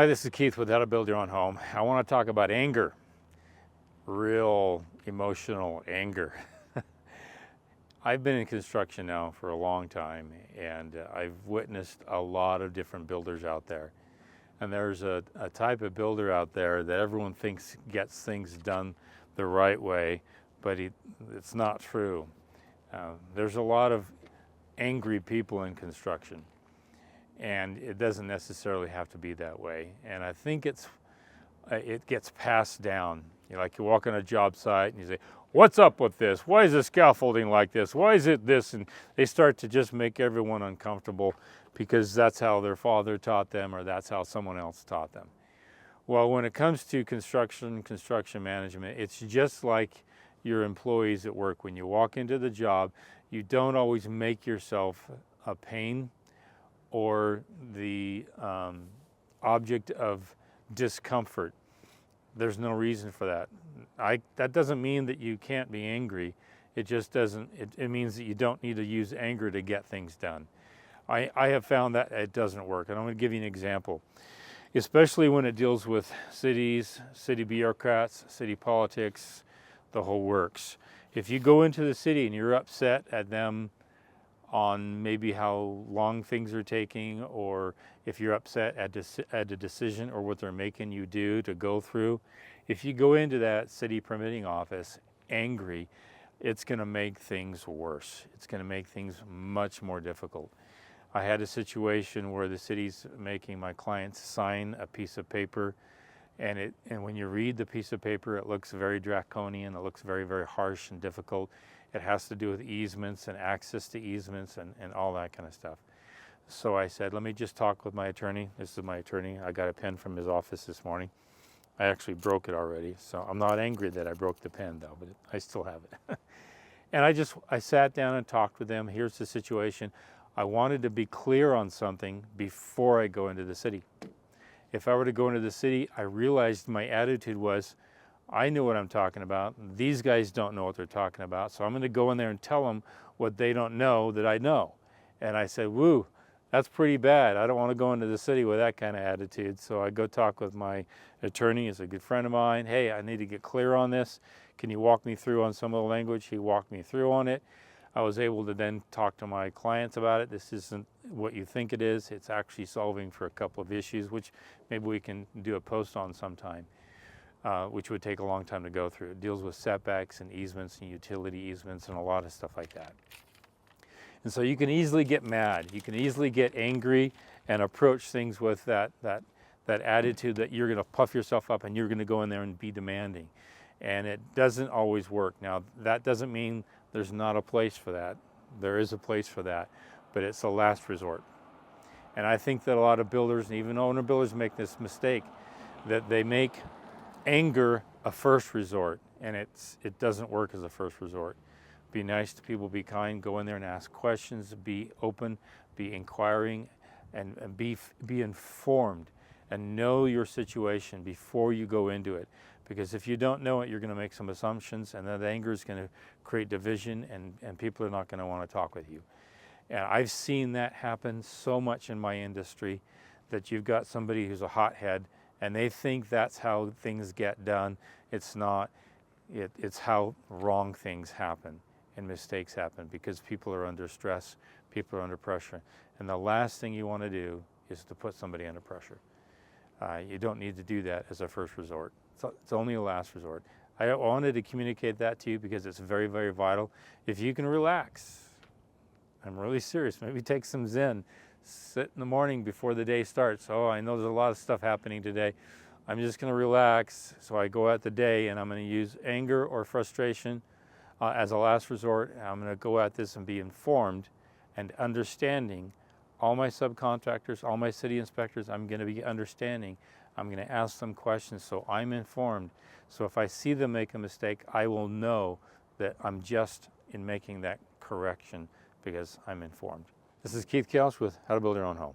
Hi, this is Keith with How to Build Your Own Home. I want to talk about anger, real emotional anger. I've been in construction now for a long time, and I've witnessed a lot of different builders out there. And there's a type of builder out there that everyone thinks gets things done the right way, but it's not true. There's a lot of angry people in construction. And it doesn't necessarily have to be that way. And I think it gets passed down. Like you walk on a job site and you say, what's up with this? Why is the scaffolding like this? Why is it this? And they start to just make everyone uncomfortable because that's how their father taught them or that's how someone else taught them. Well, when it comes to construction management, it's just like your employees at work. When you walk into the job, you don't always make yourself a pain or the object of discomfort. There's no reason for that. That doesn't mean that you can't be angry. It just doesn't, it means that you don't need to use anger to get things done. I have found that it doesn't work, and I'm going to give you an example. Especially when it deals with cities, city bureaucrats, city politics, the whole works. If you go into the city and you're upset at them on maybe how long things are taking, or if you're upset at a decision or what they're making you do to go through, if you go into that city permitting office angry, it's going to make things worse. It's going to make things much more difficult. I had a situation where the city's making my clients sign a piece of paper, and when you read the piece of paper, it looks very draconian. It looks very, very harsh and difficult. It has to do with easements and access to easements and all that kind of stuff. So I said, let me just talk with my attorney. This is my attorney. I got a pen from his office this morning. I actually broke it already, so I'm not angry that I broke the pen though, but I still have it. And I sat down and talked with them. Here's the situation. I wanted to be clear on something before I go into the city. If I were to go into the city, I realized my attitude was, I know what I'm talking about. These guys don't know what they're talking about. So I'm going to go in there and tell them what they don't know that I know. And I said, woo, that's pretty bad. I don't want to go into the city with that kind of attitude. So I go talk with my attorney. He's a good friend of mine. Hey, I need to get clear on this. Can you walk me through on some of the language? He walked me through on it. I was able to then talk to my clients about it. This isn't what you think it is. It's actually solving for a couple of issues, which maybe we can do a post on sometime. Which would take a long time to go through. It deals with setbacks and easements and utility easements and a lot of stuff like that. And so you can easily get mad. You can easily get angry and approach things with that attitude that you're going to puff yourself up and you're going to go in there and be demanding. And it doesn't always work. Now, that doesn't mean there's not a place for that. There is a place for that, but it's a last resort. And I think that a lot of builders and even owner builders make this mistake, that they make anger a first resort, and it doesn't work as a first resort. Be nice to people, be kind, go in there and ask questions, be open, be inquiring, and be informed and know your situation before you go into it. Because if you don't know it, you're going to make some assumptions, and that anger is going to create division, and people are not going to want to talk with you. And I've seen that happen so much in my industry, that you've got somebody who's a hothead and they think that's how things get done. It's not. It's how wrong things happen and mistakes happen because people are under stress, people are under pressure. And the last thing you want to do is to put somebody under pressure. You don't need to do that as a first resort. It's only a last resort. I wanted to communicate that to you because it's very, very vital. If you can relax, I'm really serious, maybe take some Zen. Sit in the morning before the day starts. Oh, I know there's a lot of stuff happening today. I'm just going to relax. So I go at the day and I'm going to use anger or frustration as a last resort. I'm going to go at this and be informed and understanding. All my subcontractors, all my city inspectors, I'm going to be understanding. I'm going to ask them questions so I'm informed. So if I see them make a mistake, I will know that I'm just in making that correction because I'm informed. This is Keith Kelch with How to Build Your Own Home.